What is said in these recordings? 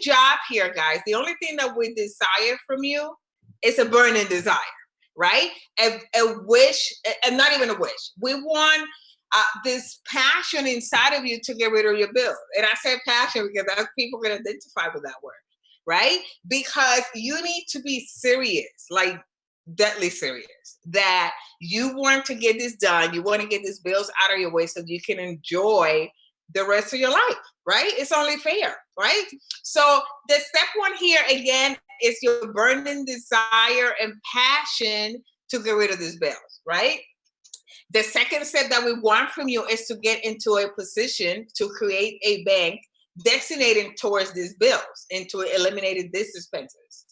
job here, guys, the only thing that we desire from you is a burning desire, right? A wish, and not even a wish. We want this passion inside of you to get rid of your bill. And I say passion because that's, people can identify with that word, right? Because you need to be serious, like deadly serious, that you want to get this done. You want to get these bills out of your way so you can enjoy the rest of your life, right? It's only fair, right? So the step one here again is your burning desire and passion to get rid of these bills, right? The second step that we want from you is to get into a position to create a bank designated towards these bills and to eliminate these expenses.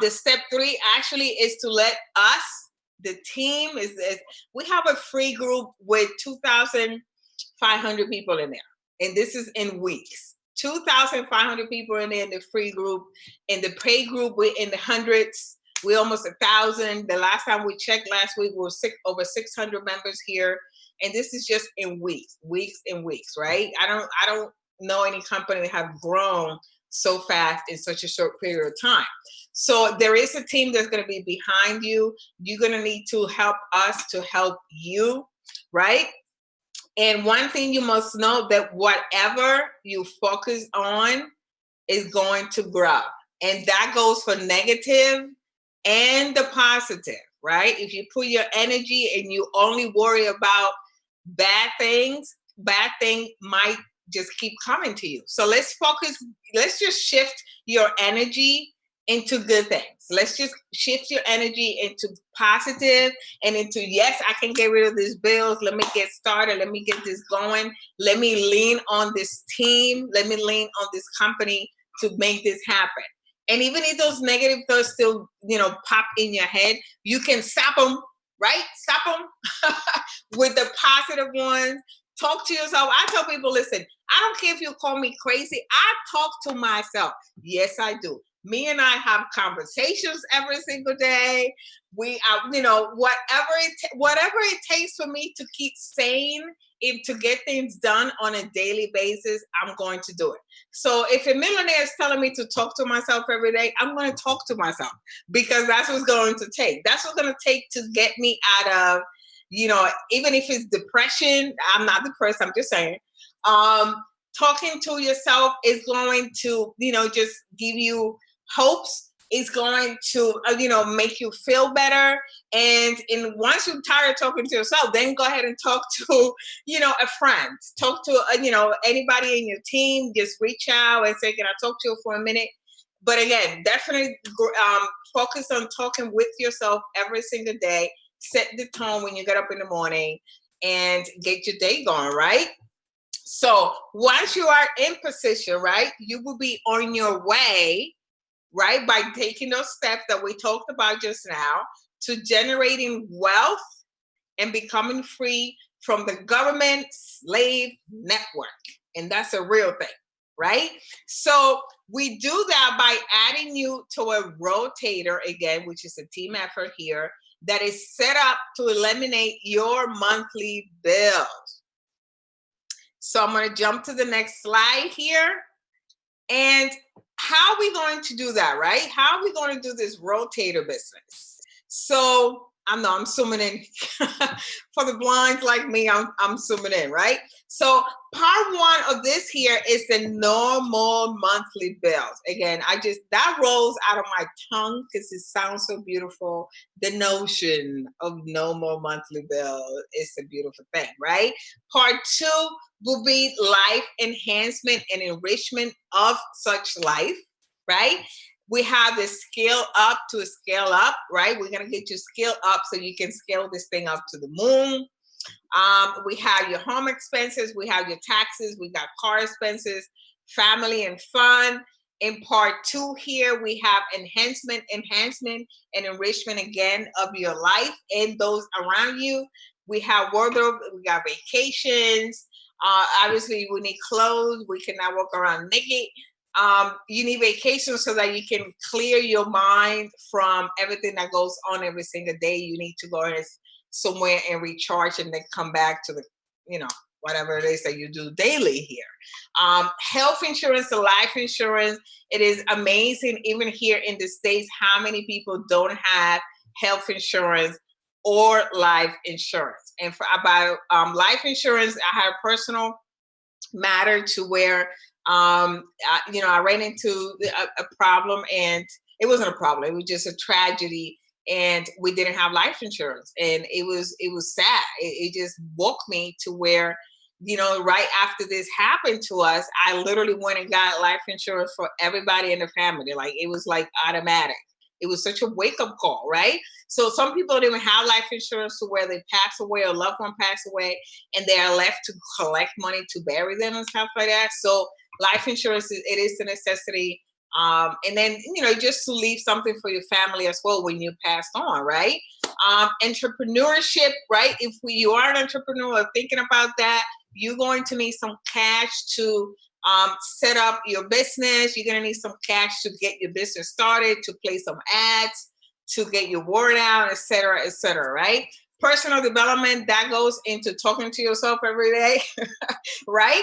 The step three actually is to let us, the team, is we have a free group with 2,500 people in there. And this is in weeks. 2,500 people in there in the free group. In the paid group, we're in the hundreds. We're almost 1,000. The last time we checked last week, we were over 600 members here. And this is just in weeks and weeks, right? I don't know any company that have grown so fast in such a short period of time. So there is a team that's going to be behind you. You're going to need to help us to help you, right? And one thing you must know, that whatever you focus on is going to grow. And that goes for negative and the positive, right? If you put your energy and you only worry about bad things might just keep coming to you. So let's focus, let's just shift your energy into good things. Let's just shift your energy into positive and into, yes, I can get rid of these bills. Let me get started. Let me get this going. Let me lean on this team. Let me lean on this company to make this happen. And even if those negative thoughts still, pop in your head, you can stop them, right? Stop them with the positive ones. Talk to yourself. I tell people, listen, I don't care if you call me crazy. I talk to myself. Yes, I do. Me and I have conversations every single day. We are, whatever it takes for me to keep sane, if to get things done on a daily basis, I'm going to do it. So if a millionaire is telling me to talk to myself every day, I'm going to talk to myself because that's what's going to take. That's what's going to take to get me out of, even if it's depression. I'm not depressed. I'm just saying. Talking to yourself is going to, just give you hopes. Is going to, make you feel better. And once you're tired of talking to yourself, then go ahead and talk to, a friend. Talk to, anybody in your team. Just reach out and say, can I talk to you for a minute? But again, definitely focus on talking with yourself every single day. Set the tone when you get up in the morning and get your day going, right? So once you are in position, right, you will be on your way, right, by taking those steps that we talked about just now to generating wealth and becoming free from the government slave network. And that's a real thing, right? So we do that by adding you to a rotator again, which is a team effort here that is set up to eliminate your monthly bills. So I'm going to jump to the next slide here. And how are we going to do that, right? How are we going to do this rotator business? So I'm zooming in for the blinds like me. I'm zooming in, right? So part one of this here is the normal monthly bills. Again, that rolls out of my tongue because it sounds so beautiful. The notion of normal monthly bill is a beautiful thing, right? Part two will be life enhancement and enrichment of such life, right? We have the scale up to scale up, right? We're going to get you scale up so you can scale this thing up to the moon. We have your home expenses. We have your taxes. We got car expenses, family and fun. In part two here, we have enhancement, and enrichment again of your life and those around you. We have wardrobe. We got vacations. Obviously, we need clothes. We cannot walk around naked. You need vacation so that you can clear your mind from everything that goes on every single day. You need to go somewhere and recharge and then come back to the, whatever it is that you do daily here. Health insurance, the life insurance, it is amazing, even here in the States, how many people don't have health insurance or life insurance. And for about life insurance, I had a personal matter to where I ran into a problem, and it wasn't a problem, it was just a tragedy, and we didn't have life insurance, and it was sad. It just woke me to where, right after this happened to us, I literally went and got life insurance for everybody in the family. Like, it was like automatic. It was such a wake up call, right? So some people don't even have life insurance to where they pass away or loved one pass away, and they are left to collect money to bury them and stuff like that. So life insurance is a necessity. And then, just to leave something for your family as well when you passed on, right? Entrepreneurship, right? If you are an entrepreneur or thinking about that, you're going to need some cash to set up your business. You're going to need some cash to get your business started, to play some ads, to get your word out, et cetera, right? Personal development, that goes into talking to yourself every day, right?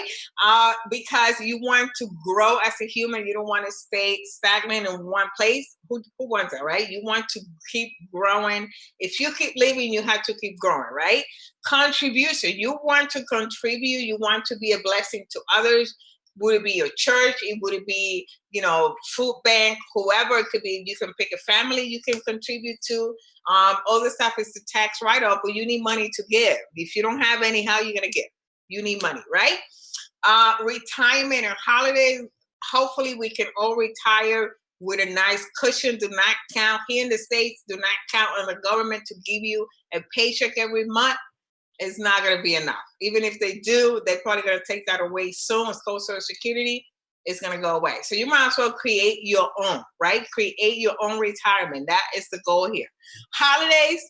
Because you want to grow as a human. You don't want to stay stagnant in one place. Who wants that, right? You want to keep growing. If you keep living, you have to keep growing, right? Contribution, you want to contribute. You want to be a blessing to others. Would it be your church? Would it be, food bank, whoever it could be? You can pick a family you can contribute to. All this stuff is the tax write-off, but you need money to give. If you don't have any, how are you going to give? You need money, right? Retirement and holidays. Hopefully we can all retire with a nice cushion. Do not count, here in the States, do not count on the government to give you a paycheck every month. It's not going to be enough. Even if they do, they're probably going to take that away soon. It's called Social Security. It's going to go away. So you might as well create your own, right? Create your own retirement. That is the goal here. Holidays,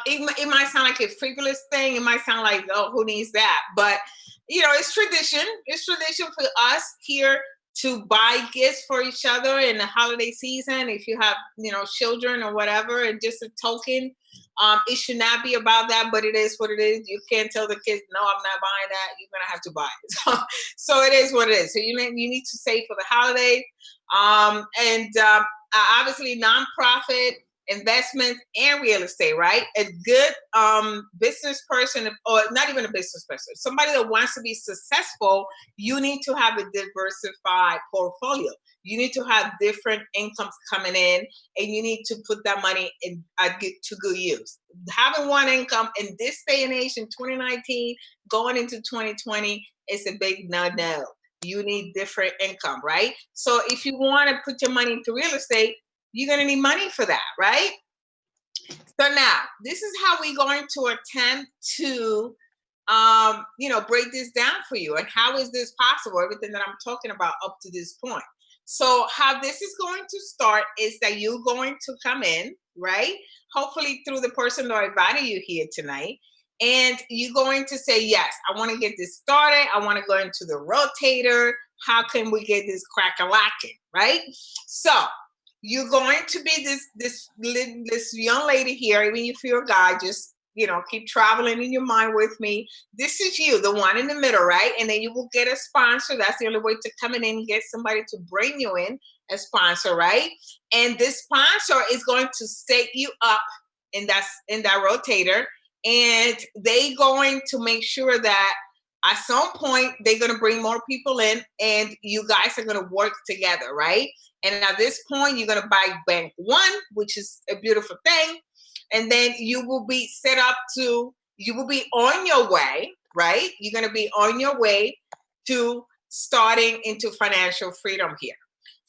it might sound like a frivolous thing. It might sound like, oh, who needs that? But, it's tradition. It's tradition for us here to buy gifts for each other in the holiday season. If you have, children or whatever, and just a token. It should not be about that, but it is what it is. You can't tell the kids, no, I'm not buying that. You're gonna have to buy it. So it is what it is. So you need to save for the holidays. Obviously nonprofit investments and real estate, right? A good business person, or not even a business person, somebody that wants to be successful, you need to have a diversified portfolio. You need to have different incomes coming in, and you need to put that money to good use. Having one income in this day and age in 2019, going into 2020, is a big no-no. You need different income, right? So if you want to put your money into real estate, you're going to need money for that, right? So now, this is how we're going to attempt to, break this down for you. And how is this possible? Everything that I'm talking about up to this point. So how this is going to start is that you're going to come in, right? Hopefully through the person that invited you here tonight. And you're going to say, yes, I want to get this started. I want to go into the rotator. How can we get this crack-a-lacking, right? So you're going to be this young lady here. Even if you're a guy, just keep traveling in your mind with me. This is you, the one in the middle, right? And then you will get a sponsor. That's the only way to come in and get somebody to bring you in, a sponsor, right? And this sponsor is going to set you up in that rotator, and they going to make sure that at some point they're going to bring more people in, and you guys are going to work together, right? And at this point, you're going to buy bank one, which is a beautiful thing. And then you will be you will be on your way, right? You're going to be on your way to starting into financial freedom here.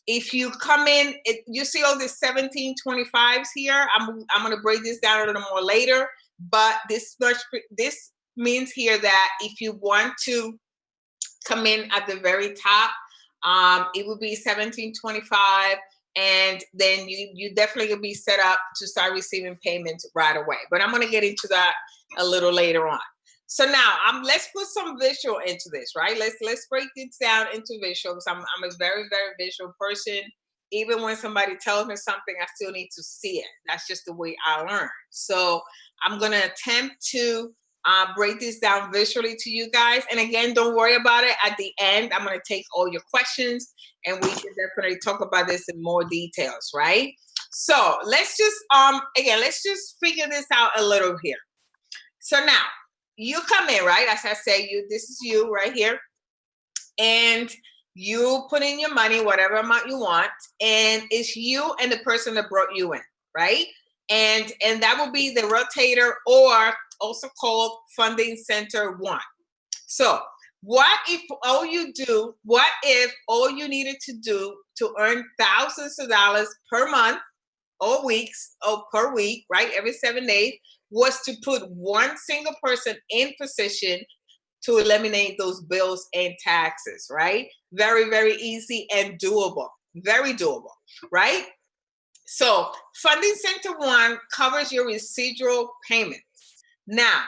If you come in, you see all these 1725s here. I'm going to break this down a little more later, but this means here that if you want to come in at the very top, it would be 1725, and then you definitely will be set up to start receiving payments right away. But I'm going to get into that a little later on. So now let's put some visual into this, right? Let's break this down into visuals. I'm a very, very visual person. Even when somebody tells me something, I still need to see it. That's just the way I learn. So I'm going to attempt to break this down visually to you guys. And again, don't worry about it. At the end, I'm going to take all your questions and we can definitely talk about this in more details, right? So let's just, again, let's just figure this out a little here. So now you come in, right? As I say, this is you right here. And you put in your money, whatever amount you want, and it's you and the person that brought you in, right? And that will be the rotator, or also called funding center 1. So what if all you needed to do to earn thousands of dollars per month or weeks or per week, right? Every 7 days, was to put one single person in position to eliminate those bills and taxes, right? Very, very easy and doable. Very doable, right? So Funding Center 1 covers your residual payments. Now,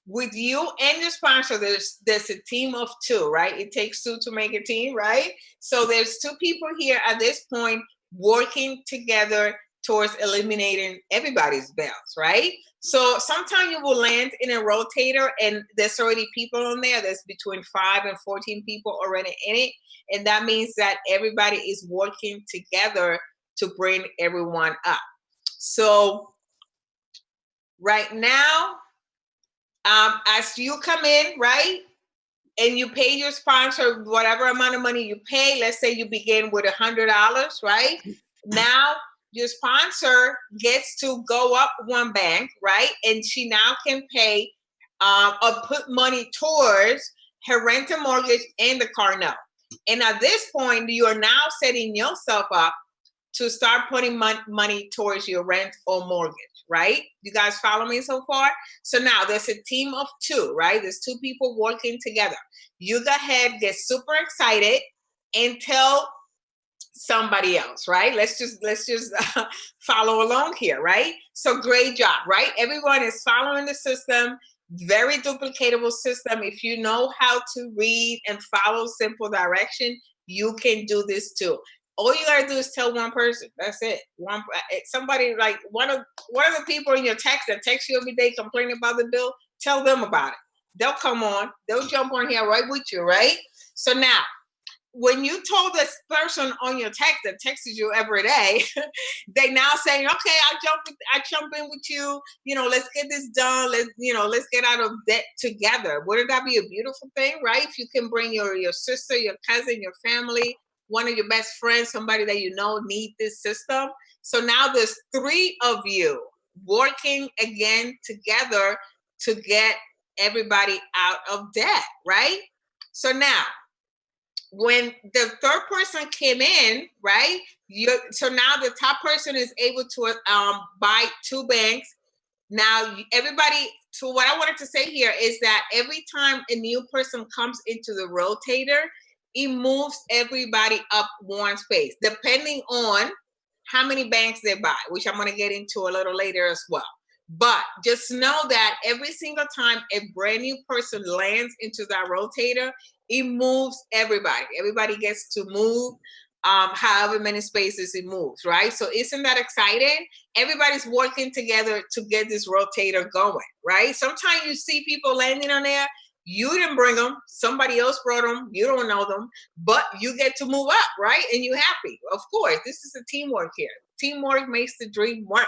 with you and your sponsor, there's a team of 2, right? It takes 2 to make a team, right? So there's 2 people here at this point working together towards eliminating everybody's bills, right? So sometimes you will land in a rotator and there's already people on there. There's between 5 and 14 people already in it. And that means that everybody is working together to bring everyone up. So right now, as you come in, right, and you pay your sponsor whatever amount of money you pay, let's say you begin with $100, right? Now your sponsor gets to go up one bank, right? And she now can pay or put money towards her rent and mortgage and the car note. And at this point, you are now setting yourself up to start putting money towards your rent or mortgage, right? You guys follow me so far? So now there's a team of 2, right? There's 2 people working together. You go ahead, get super excited, and tell somebody else, right? Let's just follow along here, right? So great job, right? Everyone is following the system. Very duplicatable system. If you know how to read and follow simple direction, you can do this too. All you gotta do is tell one person. That's it. Somebody, like one of the people in your text that text you every day complaining about the bill. Tell them about it. They'll come on. They'll jump on here right with you, right? So now, when you told this person on your text that texts you every day, they now saying, okay, I jump in with you. You know, let's get this done. Let's get out of debt together. Wouldn't that be a beautiful thing, right? If you can bring your sister, your cousin, your family, one of your best friends, somebody that you know need this system. So now there's 3 of you working again together to get everybody out of debt, right? So now, when the third person came in, right? So now the top person is able to buy 2 banks. Now everybody. So what I wanted to say here is that every time a new person comes into the rotator, it moves everybody up one space, depending on how many banks they buy, which I'm going to get into a little later as well. But just know that every single time a brand new person lands into that rotator, it moves everybody. Everybody gets to move however many spaces it moves, right? So isn't that exciting? Everybody's working together to get this rotator going, right? Sometimes you see people landing on there. You didn't bring them. Somebody else brought them. You don't know them, but you get to move up, right? And you're happy. Of course, this is a teamwork here. Teamwork makes the dream work.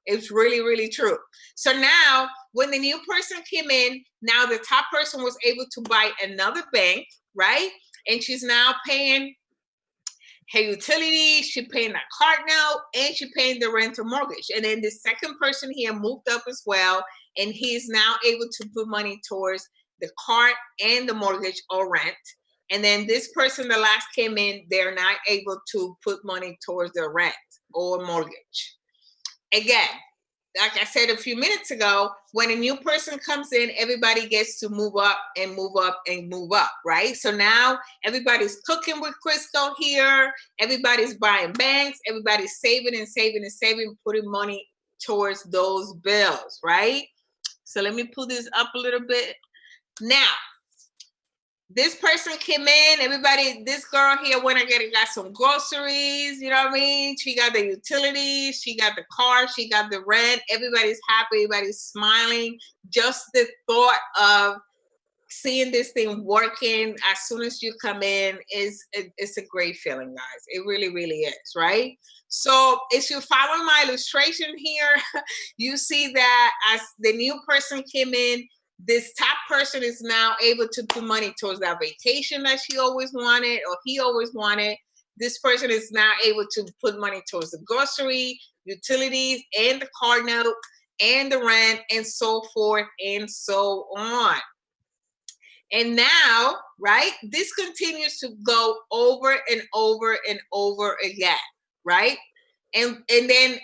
It's really, really true. So now when the new person came in, now the top person was able to buy another bank, right? And she's now paying her utilities, she's paying that card note, and she's paying the rent or mortgage. And then the second person here moved up as well, and he's now able to put money towards the card and the mortgage or rent. And then this person that last came in, they're not able to put money towards their rent or mortgage. Again, like I said a few minutes ago, when a new person comes in, everybody gets to move up and move up and move up, right? So now everybody's cooking with Crisco here. Everybody's buying banks. Everybody's saving and saving and saving, putting money towards those bills, right? So let me pull this up a little bit. Now, this person came in, everybody, this girl here went and got some groceries, you know what I mean? She got the utilities, she got the car, she got the rent, everybody's happy, everybody's smiling. Just the thought of seeing this thing working as soon as you come in it's a great feeling, guys. It really, really is, right? So if you follow my illustration here, you see that as the new person came in, this top person is now able to put money towards that vacation that she always wanted or he always wanted. This person is now able to put money towards the grocery, utilities, and the car note, and the rent, and so forth and so on. And now, right, this continues to go over and over and over again, right? And then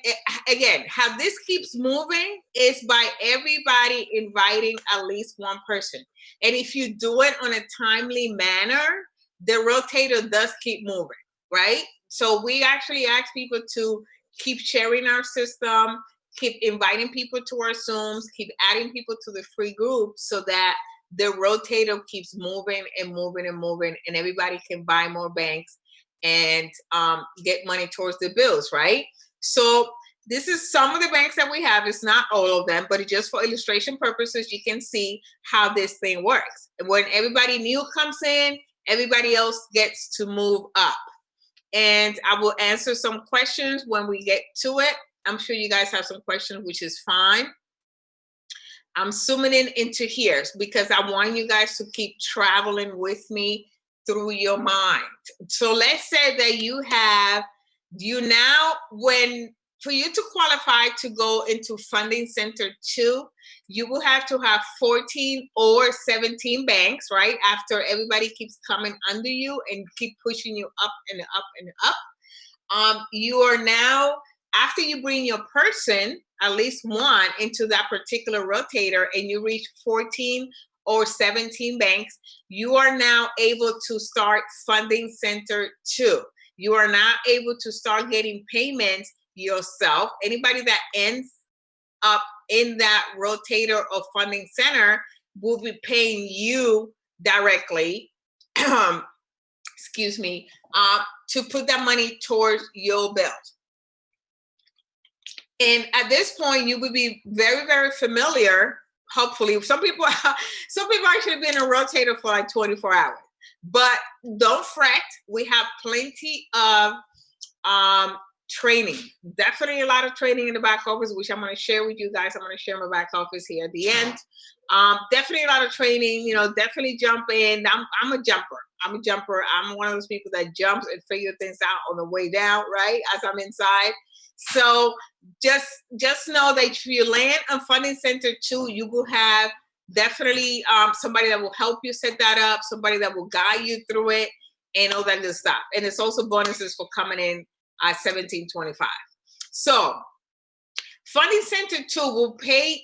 again, how this keeps moving is by everybody inviting at least one person. And if you do it on a timely manner, the rotator does keep moving, right? So we actually ask people to keep sharing our system, keep inviting people to our Zooms, keep adding people to the free group so that the rotator keeps moving and moving and moving, and everybody can buy more banks and get money towards the bills, right? So this is some of the banks that we have. It's not all of them, but just for illustration purposes, you can see how this thing works. When everybody new comes in, everybody else gets to move up. And I will answer some questions when we get to it. I'm sure you guys have some questions, which is fine. I'm zooming in into here because I want you guys to keep traveling with me through your mind. So let's say that for you to qualify to go into Funding Center 2, you will have to have 14 or 17 banks, right? After everybody keeps coming under you and keep pushing you up and up and up. You are now, after you bring your person, at least one, into that particular rotator, and you reach 14 or 17 banks, you are now able to start Funding Center 2. You are now able to start getting payments yourself. Anybody that ends up in that rotator or Funding Center will be paying you directly, excuse me, to put that money towards your bills. And at this point, you would be very, very familiar. Hopefully, some people actually been in a rotator for like 24 hours. But don't fret. We have plenty of training. Definitely a lot of training in the back office, which I'm going to share with you guys. I'm going to share my back office here at the end. Definitely a lot of training. Definitely jump in. I'm a jumper. I'm one of those people that jumps and figure things out on the way down, right? As I'm inside. So just know that if you land on Funding Center 2, you will have definitely somebody that will help you set that up, somebody that will guide you through it, and all that good stuff. And it's also bonuses for coming in at $17.25. So Funding Center 2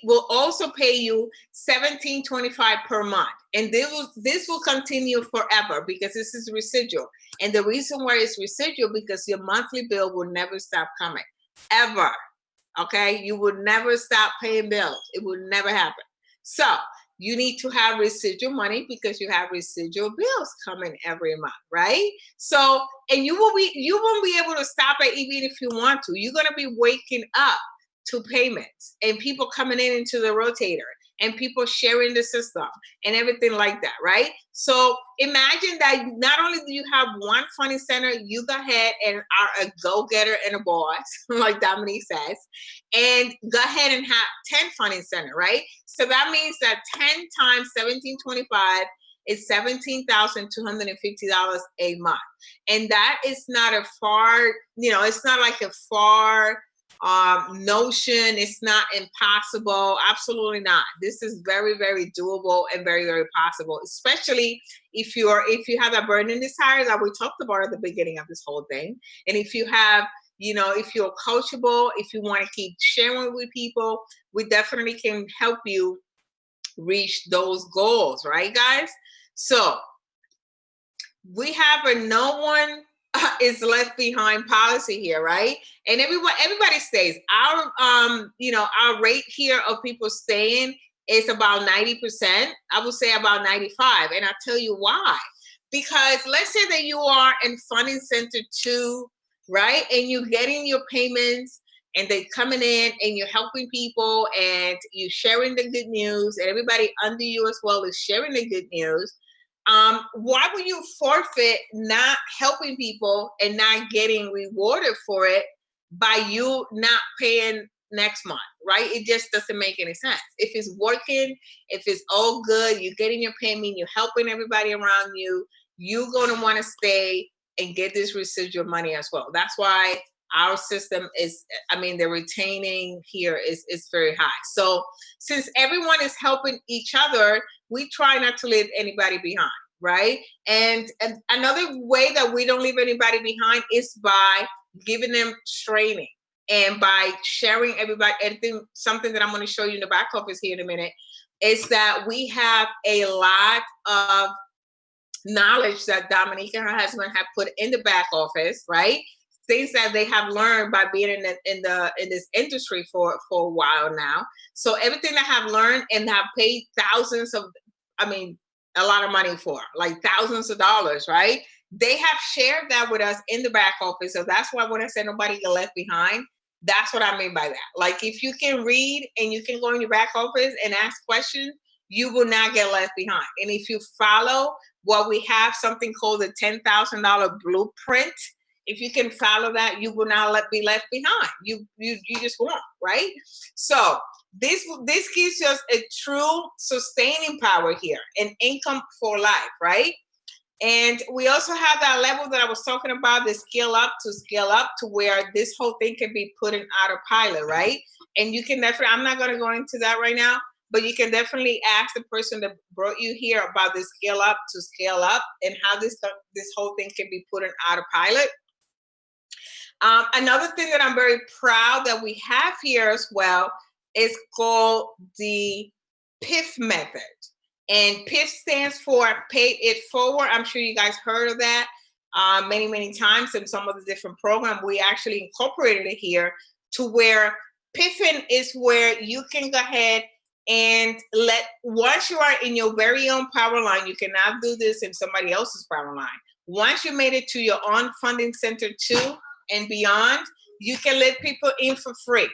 will also pay you $17.25 per month. And this will continue forever because this is residual. And the reason why it's residual because your monthly bill will never stop coming. Ever. Okay? You will never stop paying bills. It will never happen. So you need to have residual money because you have residual bills coming every month, right? So, and you won't be able to stop it even if you want to. You're going to be waking up to payments and people coming in into the rotator and people sharing the system and everything like that, right? So imagine that not only do you have one Funding Center, you go ahead and are a go-getter and a boss, like Dominique says, and go ahead and have 10 Funding Center, right? So that means that 10 times $17.25 is $17,250 a month. And that is not a far, it's not like a far notion. It's not impossible. Absolutely not. This is very, very doable and very, very possible, especially if you have that burning desire that we talked about at the beginning of this whole thing. And if you have, if you're coachable, if you want to keep sharing with people, we definitely can help you reach those goals, right, guys? So we have a no one is left behind policy here, right? And everybody stays. Our rate here of people staying is about 90%. I would say about 95. And I'll tell you why. Because let's say that you are in Funding Center 2, right? And you're getting your payments and they're coming in and you're helping people and you're sharing the good news and everybody under you as well is sharing the good news. Why would you forfeit not helping people and not getting rewarded for it by you not paying next month, right? It just doesn't make any sense. If it's working, if it's all good, you're getting your payment, you're helping everybody around you, you're going to want to stay and get this residual money as well. That's why our system is, I mean, the retaining here is very high. So since everyone is helping each other, we try not to leave anybody behind, right? And another way that we don't leave anybody behind is by giving them training and by sharing everybody. Something that I'm going to show you in the back office here in a minute is that we have a lot of knowledge that Dominique and her husband have put in the back office, right? Things that they have learned by being in this industry for a while now. So everything that have learned and have paid thousands of, I mean, a lot of money for, like thousands of dollars, right? They have shared that with us in the back office. So that's why when I say nobody get left behind, that's what I mean by that. Like if you can read and you can go in your back office and ask questions, you will not get left behind. And if you follow what we have, something called the $10,000 blueprint, if you can follow that, you will not be left behind. You just won't, right? So this gives us a true sustaining power here, an income for life, right? And we also have that level that I was talking about, the scale up to where this whole thing can be put in autopilot, right? And you can definitely, I'm not going to go into that right now, but you can definitely ask the person that brought you here about the scale up and how this whole thing can be put in autopilot. Another thing that I'm very proud that we have here as well is called the PIF method. And PIF stands for Pay It Forward. I'm sure you guys heard of that many times in some of the different programs. We actually incorporated it here to where PIFing is where you can go ahead and once you are in your very own power line, you cannot do this in somebody else's power line. Once you made it to your own Funding Center 2 and beyond, you can let people in for free,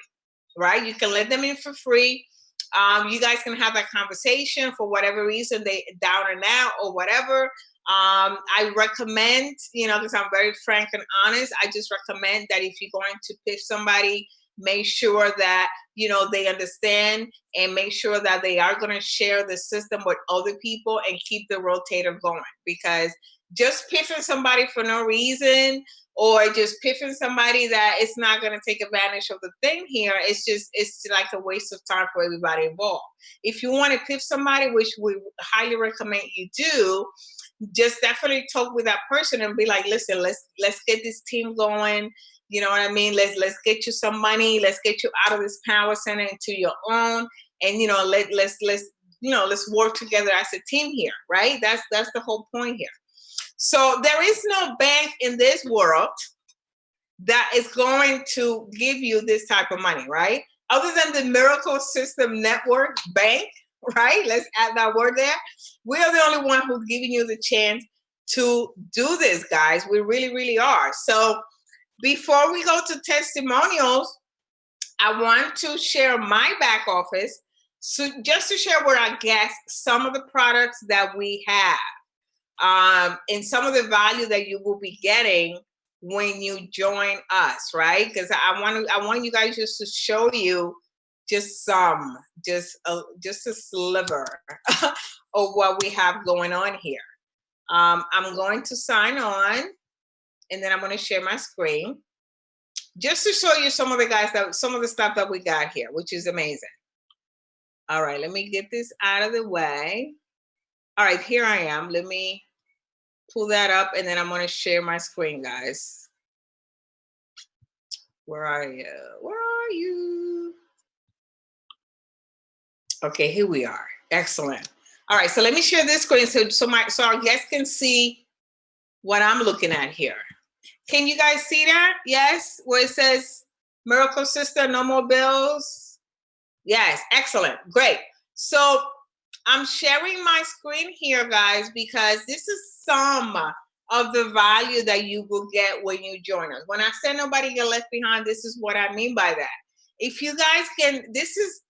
right? You can let them in for free. You guys can have that conversation for whatever reason, they down and out or whatever. I recommend, because I'm very frank and honest, I just recommend that if you're going to pitch somebody, make sure that, they understand and make sure that they are going to share the system with other people and keep the rotator going. Because just piffing somebody for no reason or just piffing somebody that it's not going to take advantage of the thing here, it's like a waste of time for everybody involved. If you want to piff somebody, which we highly recommend you do, just definitely talk with that person and be like, listen, let's get this team going. You know what I mean? Let's get you some money. Let's get you out of this power center into your own. And let's work together as a team here, right? That's the whole point here. So there is no bank in this world that is going to give you this type of money, right? Other than the Miracle System Network Bank, right? Let's add that word there. We are the only one who's giving you the chance to do this, guys. We really, really are. So before we go to testimonials, I want to share my back office. So just to share with our guests some of the products that we have. And some of the value that you will be getting when you join us, right? Because I want you guys just to show you just a sliver of what we have going on here. I'm going to sign on, and then I'm going to share my screen just to show you some of the stuff that we got here, which is amazing. All right, let me get this out of the way. All right, here I am. Let me pull that up, and then I'm going to share my screen, guys. Where are you? Where are you? Okay, here we are. Excellent. All right, so let me share this screen so our guests can see what I'm looking at here. Can you guys see that? Yes, where it says Miracle Sister, no more bills. Yes, excellent, great. So I'm sharing my screen here, guys, because this is some of the value that you will get when you join us. When I say nobody get left behind, this is what I mean by that. If you guys can, this is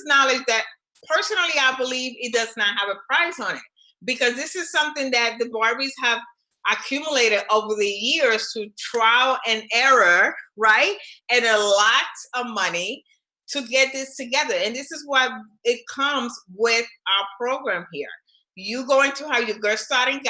knowledge that personally I believe it does not have a price on it, because this is something that the Barbies have accumulated over the years through trial and error, right? And a lot of money to get this together. And this is why it comes with our program here. You going to have your get started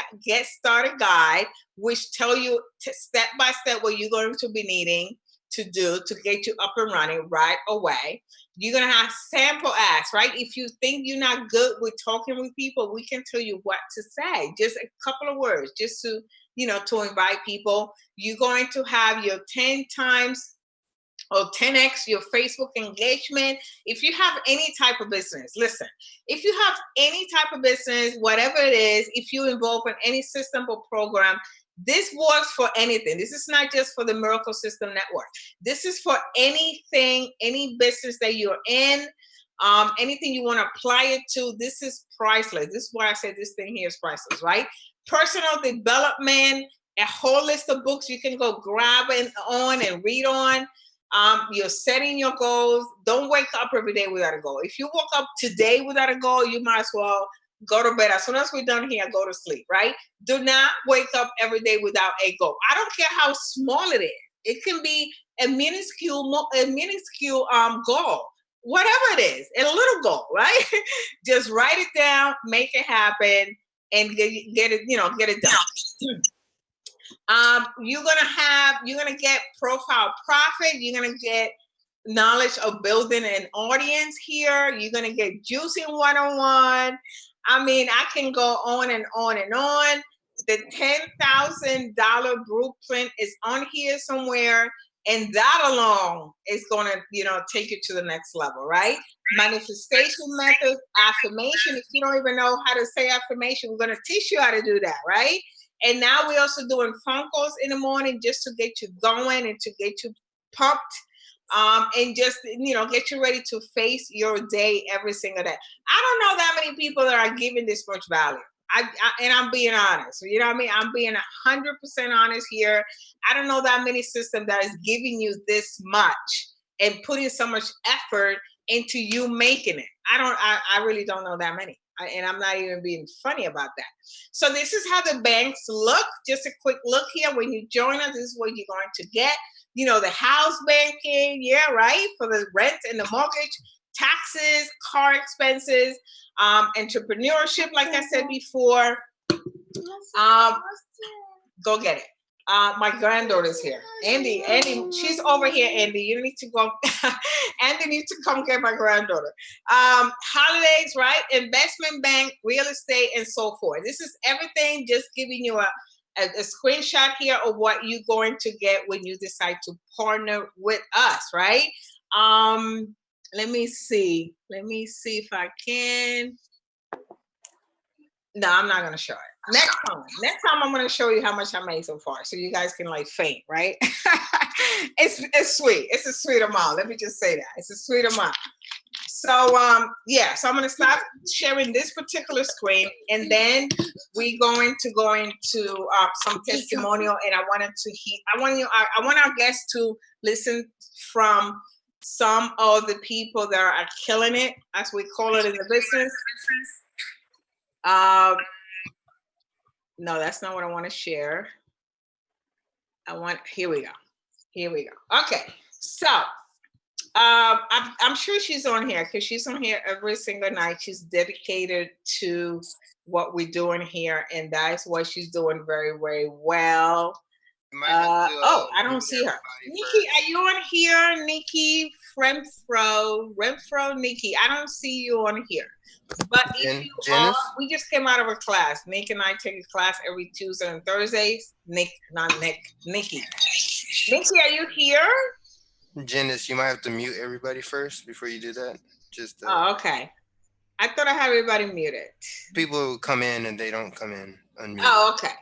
guide, which tell you step by step what you're going to be needing to do to get you up and running right away. You're going to have sample acts, right? If you think you're not good with talking with people, we can tell you what to say. Just a couple of words, just to, to invite people. You're going to have your 10 times or 10x your Facebook engagement. If you have any type of business, listen, if you have any type of business, whatever it is, if you involve in any system or program, this works for anything. This is not just for the Miracle System Network. This is for anything, any business that you're in, anything you want to apply it to. This is priceless. This is why I say this thing here is priceless, right? Personal development, a whole list of books you can go grab and read on. You're setting your goals. Don't wake up every day without a goal. If you woke up today without a goal, you might as well go to bed. As soon as we're done here, go to sleep, right? Do not wake up every day without a goal. I don't care how small it is. It can be a minuscule goal. Whatever it is, a little goal, right? Just write it down, make it happen, and get it done. You're gonna get profile profit. You're gonna get knowledge of building an audience here. You're gonna get juicing 101. I mean, I can go on and on and on. The $10,000 blueprint is on here somewhere, and that alone is gonna, take you to the next level, right? Manifestation methods, affirmation. If you don't even know how to say affirmation, we're gonna teach you how to do that, right? And now we're also doing phone calls in the morning just to get you going and to get you pumped, and just, get you ready to face your day every single day. I don't know that many people that are giving this much value. And I'm being honest. You know what I mean? I'm being 100% honest here. I don't know that many systems that is giving you this much and putting so much effort into you making it. I really don't know that many. And I'm not even being funny about that. So this is how the banks look. Just a quick look here. When you join us, this is what you're going to get. The house banking, yeah, right? For the rent and the mortgage, taxes, car expenses, entrepreneurship, like I said before. Go get it. My granddaughter's here. Andy, she's over here, Andy. You need to go. Andy needs to come get my granddaughter. Holidays, right? Investment bank, real estate, and so forth. This is everything, just giving you a screenshot here of what you're going to get when you decide to partner with us, right? Let me see if I can. No, I'm not going to show it. Next time I'm going to show you how much I made so far, so you guys can faint, right? It's sweet. It's a sweet amount. Let me just say that. It's a sweet amount. So, so I'm going to stop sharing this particular screen, and then we're going to go into some testimonial, and I want our guests to listen from some of the people that are killing it, as we call it in the business. No, that's not what I want to share. Here we go. Okay. So, I'm sure she's on here because she's on here every single night. She's dedicated to what we're doing here, and that's what she's doing very, very well. I don't see her. Nikki, are you on here? Nikki Renfro, Nikki. I don't see you on here. But if you are, we just came out of a class. Nick and I take a class every Tuesday and Thursdays. Nikki. Nikki, are you here? Janice, you might have to mute everybody first before you do that. Okay. I thought I had everybody muted. People come in and they don't come in unmuted. Oh, okay.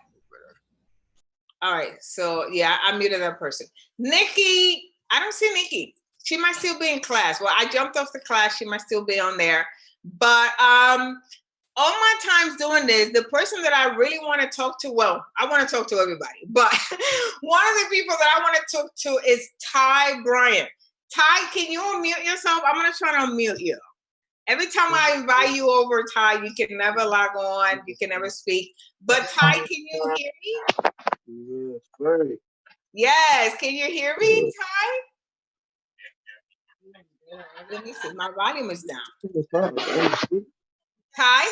All right. So, yeah, I muted that person. Nikki, I don't see Nikki. She might still be in class. Well, I jumped off the class. She might still be on there. But all my times doing this, the person that I really want to talk to, well, I want to talk to everybody, but one of the people that I want to talk to is Ty Bryant. Ty, can you unmute yourself? I'm going to try to unmute you. Every time I invite you over, Ty, you can never log on. You can never speak. But Ty, can you hear me? Yes, great. Yes. Can you hear me, Ty? Let me see. My volume is down. Ty?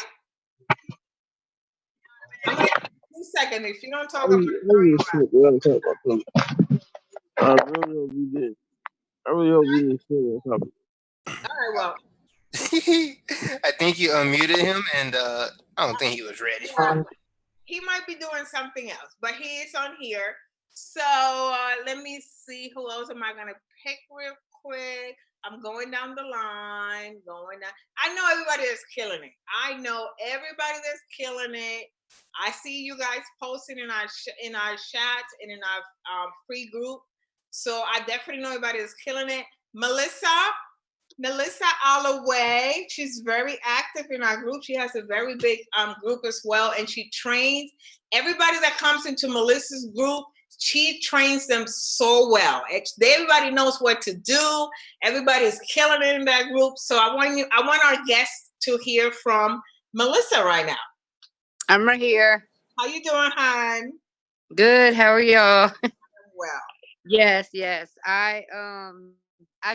I'm going to give you 2 seconds. If you don't talk, I'm going to I really hope you did. I really hope you didn't say that topic. All right, well. I think you unmuted him, and I don't think he was ready. He might be doing something else, but he is on here. So let me see, who else am I going to pick real quick? I'm going down the line, I know everybody that's killing it. I know everybody that's killing it. I see you guys posting in our chats and in our free group. So I definitely know everybody that's killing it. Melissa Alloway, she's very active in our group. She has a very big group as well, and she trains everybody that comes into Melissa's group. She trains them so well. Everybody knows what to do. Everybody's killing it in that group. So I want our guests to hear from Melissa right now. I'm right here. How you doing, hon? Good. How are y'all? Well. Yes. I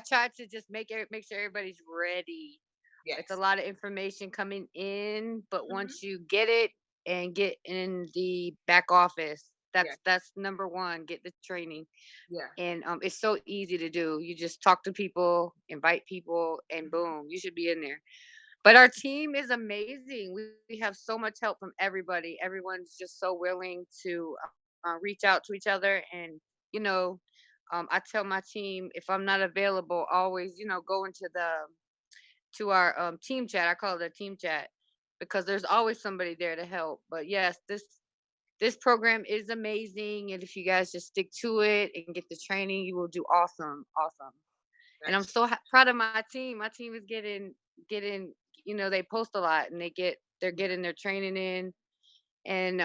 tried to just make sure everybody's ready. Yes. It's a lot of information coming in, but once you get it and get in the back office, that's number one. Get the training. Yeah. And it's so easy to do. You just talk to people, invite people, and boom, you should be in there. But our team is amazing. We have so much help from everybody. Everyone's just so willing to reach out to each other. And, I tell my team, if I'm not available, always, go into our team chat. I call it a team chat because there's always somebody there to help. But yes, this program is amazing. And if you guys just stick to it and get the training, you will do awesome. And I'm so proud of my team. My team is getting, they post a lot and they're getting their training in. And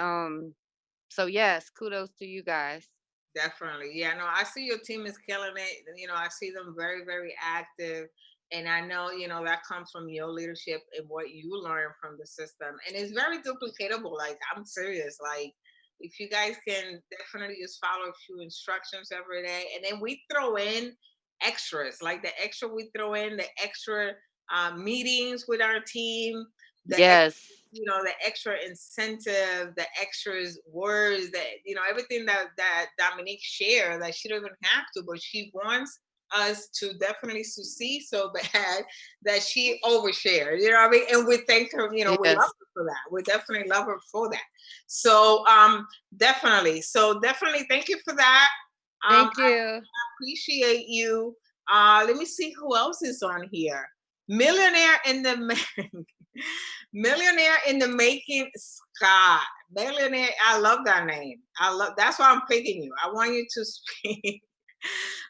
so yes, kudos to you guys. Definitely. Yeah, no, I see your team is killing it. I see them very, very active. And I know, that comes from your leadership and what you learn from the system. And it's very duplicatable. Like, I'm serious. Like, if you guys can definitely just follow a few instructions every day. And then we throw in extras, like the extra we throw in, the extra meetings with our team. Yes. The extra incentive, the extras words, that, everything that Dominique shared, that she doesn't have to, but she wants us to definitely succeed so bad that she overshared, you know what I mean? And we thank her, we love her for that. We definitely love her for that. So definitely thank you for that. Thank you. I appreciate you. Let me see who else is on here. Millionaire in the making, Scott. Millionaire, I love that name. That's why I'm picking you. I want you to speak.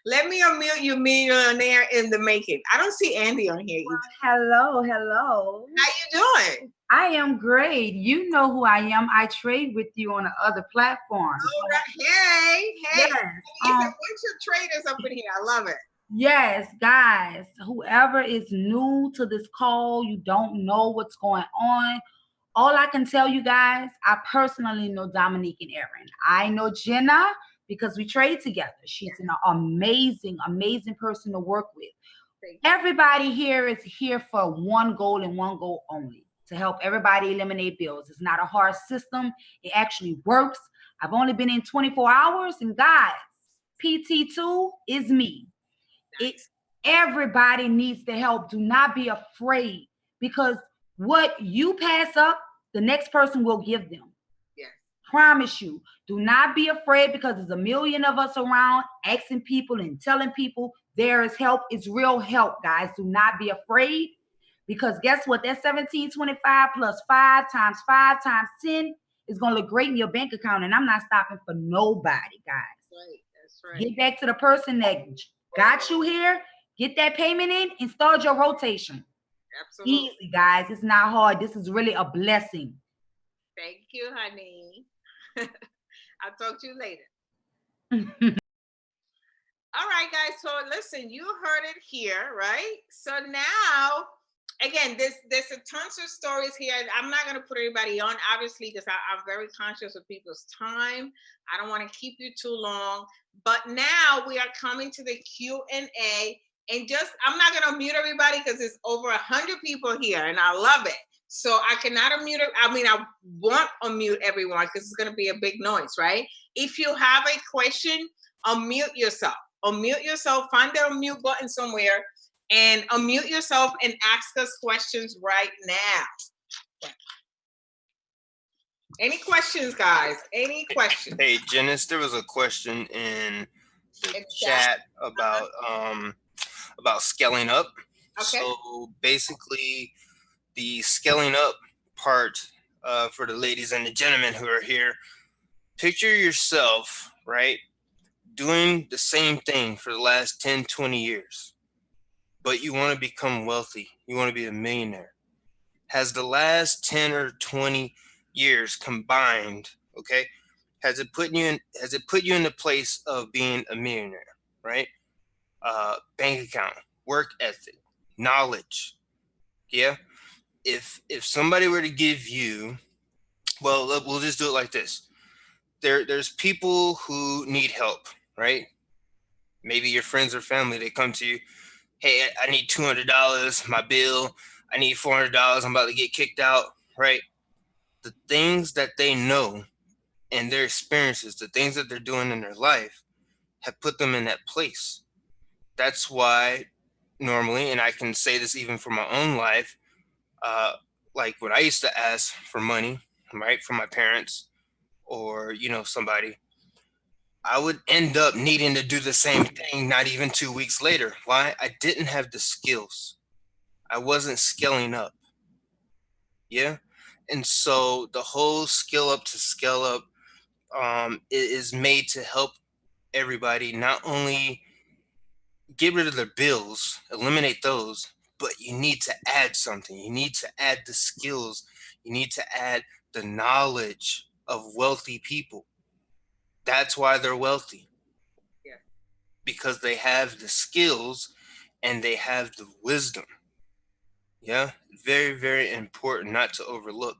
Let me unmute you, millionaire in the making. I don't see Andy on here either. Hello. How you doing? I am great. You know who I am. I trade with you on the other platforms. All right. Hey. Yes. It's a bunch of traders up in here. I love it. Yes, guys, whoever is new to this call, you don't know what's going on. All I can tell you guys, I personally know Dominique and Erin. I know Jenna because we trade together. She's an amazing, amazing person to work with. Everybody here is here for one goal and one goal only, to help everybody eliminate bills. It's not a hard system. It actually works. I've only been in 24 hours, and guys, PT2 is me. Everybody needs the help. Do not be afraid, because what you pass up, the next person will give them. Yes. Promise you. Do not be afraid, because there's a million of us around asking people and telling people there is help. It's real help, guys. Do not be afraid, because guess what? That 1725 plus 5 times 5 times 10 is going to look great in your bank account, and I'm not stopping for nobody, guys. That's right. Get back to the person that got you here, get that payment in, and start your rotation. Absolutely. Easy, guys. It's not hard. This is really a blessing. Thank you, honey. I'll talk to you later. All right, guys. So listen, you heard it here, right? So now, again, there's a tons of stories here. I'm not going to put everybody on, obviously, because I'm very conscious of people's time. I don't want to keep you too long. But now we are coming to the Q&A. And just, I'm not going to mute everybody because there's over 100 people here, and I love it. So I cannot unmute. I won't unmute everyone because it's going to be a big noise, right? If you have a question, unmute yourself. Unmute yourself. Find the unmute button somewhere and unmute yourself and ask us questions right now. Any questions, guys? Any questions? Hey, Janice, there was a question in the chat about scaling up. Okay. So basically, the scaling up part for the ladies and the gentlemen who are here, picture yourself, right, doing the same thing for the last 10, 20 years, but you want to become wealthy. You want to be a millionaire. Has the last 10 or 20 years combined, okay, has it put you in the place of being a millionaire, right? Bank account, work ethic, knowledge. Yeah. If somebody were to give you, well, we'll just do it like this. There's people who need help, right? Maybe your friends or family, they come to you, hey, I need $200, my bill, I need $400, I'm about to get kicked out, right? The things that they know and their experiences, the things that they're doing in their life have put them in that place. That's why normally, and I can say this even for my own life, like when I used to ask for money, right, from my parents or, somebody, I would end up needing to do the same thing not even 2 weeks later. Why? I didn't have the skills. I wasn't scaling up. Yeah. And so the whole skill up to scale up is made to help everybody not only get rid of their bills, eliminate those, but you need to add something. You need to add the skills. You need to add the knowledge of wealthy people. That's why they're wealthy. Yeah. Because they have the skills and they have the wisdom. Yeah. Very, very important not to overlook.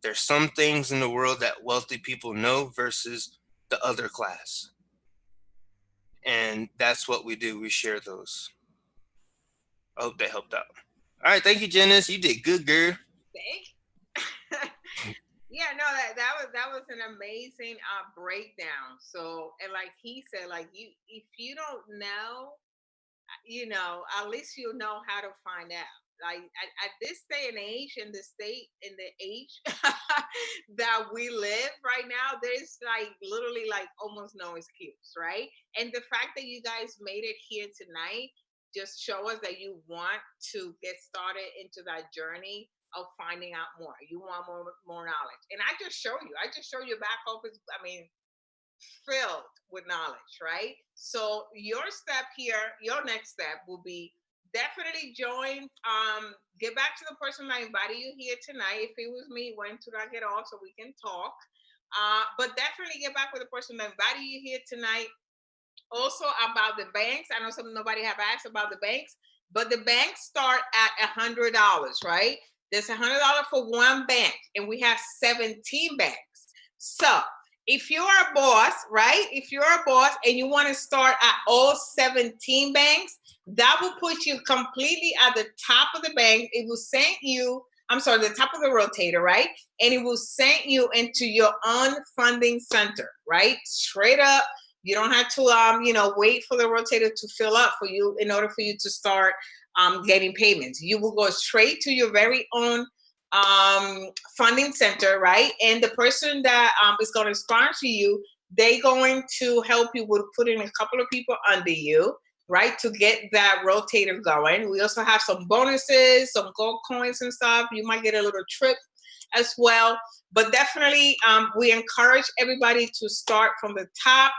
There's some things in the world that wealthy people know versus the other class. And that's what we do. We share those. I hope that helped out. All right. Thank you, Janice. You did good, girl. Thank Yeah, no, that was an amazing breakdown. So, and like he said, like if you don't know, at least you know how to find out. Like at this day and age, in the state, in the age that we live right now, there's like literally like almost no excuse, right? And the fact that you guys made it here tonight just show us that you want to get started into that journey of finding out more. You want more knowledge. And I just show you back office, filled with knowledge, right? So your next step will be definitely join, get back to the person that invited you here tonight. If it was me, when should I get off so we can talk? But definitely get back with the person that invited you here tonight. Also about the banks. I know nobody have asked about the banks, but the banks start at $100, right? There's $100 for one bank, and we have 17 banks. So if you're a boss, right? If you're a boss and you want to start at all 17 banks, that will put you completely at the top of the bank. It will send you, the top of the rotator, right? And it will send you into your own funding center, right? Straight up. You don't have to, wait for the rotator to fill up for you in order for you to start getting payments. You will go straight to your very own funding center, right? And the person that is going to sponsor you, they're going to help you with putting a couple of people under you, right, to get that rotator going. We also have some bonuses, some gold coins and stuff. You might get a little trip as well. But definitely, we encourage everybody to start from the top.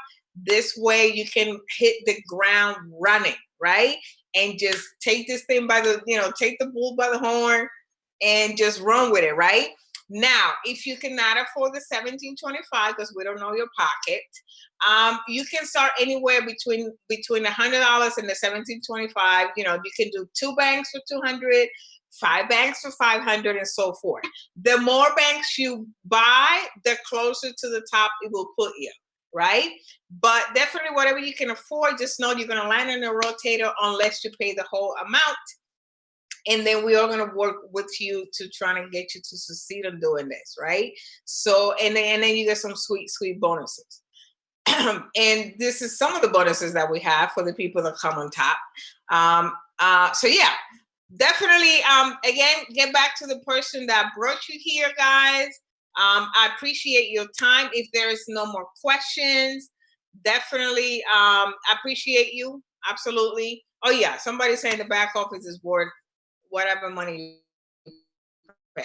This way you can hit the ground running, right? And just take this thing by the, take the bull by the horn and just run with it, right? Now, if you cannot afford the $17.25 because we don't know your pocket, you can start anywhere between $100 and the $17.25. You can do 2 banks for $200, 5 banks for $500, and so forth. The more banks you buy, the closer to the top it will put you, right? But definitely whatever you can afford, just know you're going to land in a rotator unless you pay the whole amount. And then we are going to work with you to try to get you to succeed in doing this, right? So, and then you get some sweet, sweet bonuses. And this is some of the bonuses that we have for the people that come on top. So yeah, definitely, again, get back to the person that brought you here, guys. I appreciate your time. If there is no more questions, definitely, I appreciate you. Absolutely. Oh yeah, somebody's saying the back office is worth whatever money you pay.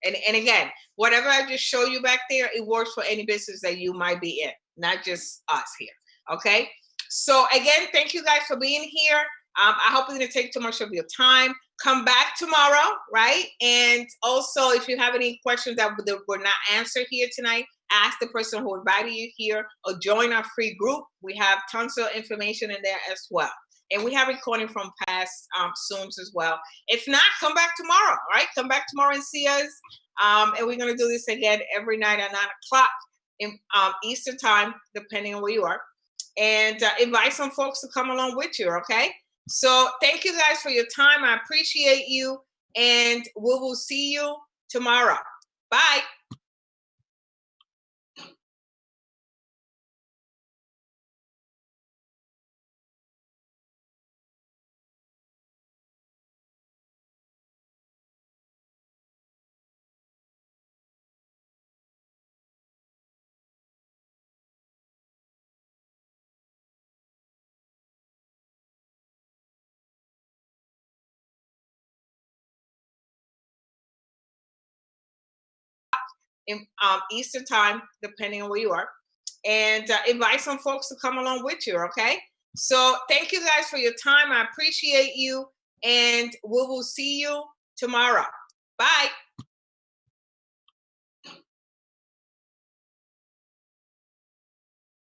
And again, whatever I just show you back there, it works for any business that you might be in, not just us here. Okay. So again, thank you guys for being here. I hope it didn't take too much of your time. Come back tomorrow, right? And also, if you have any questions that were not answered here tonight, ask the person who invited you here or join our free group. We have tons of information in there as well. And we have recording from past Zooms as well. If not, come back tomorrow, all right? Come back tomorrow and see us. And we're going to do this again every night at 9 o'clock in Eastern time, depending on where you are. And invite some folks to come along with you, okay? So thank you guys for your time. I appreciate you. And we will see you tomorrow. Bye. In Eastern time, depending on where you are, and invite some folks to come along with you, okay? So thank you guys for your time. I appreciate you, and we will see you tomorrow. Bye.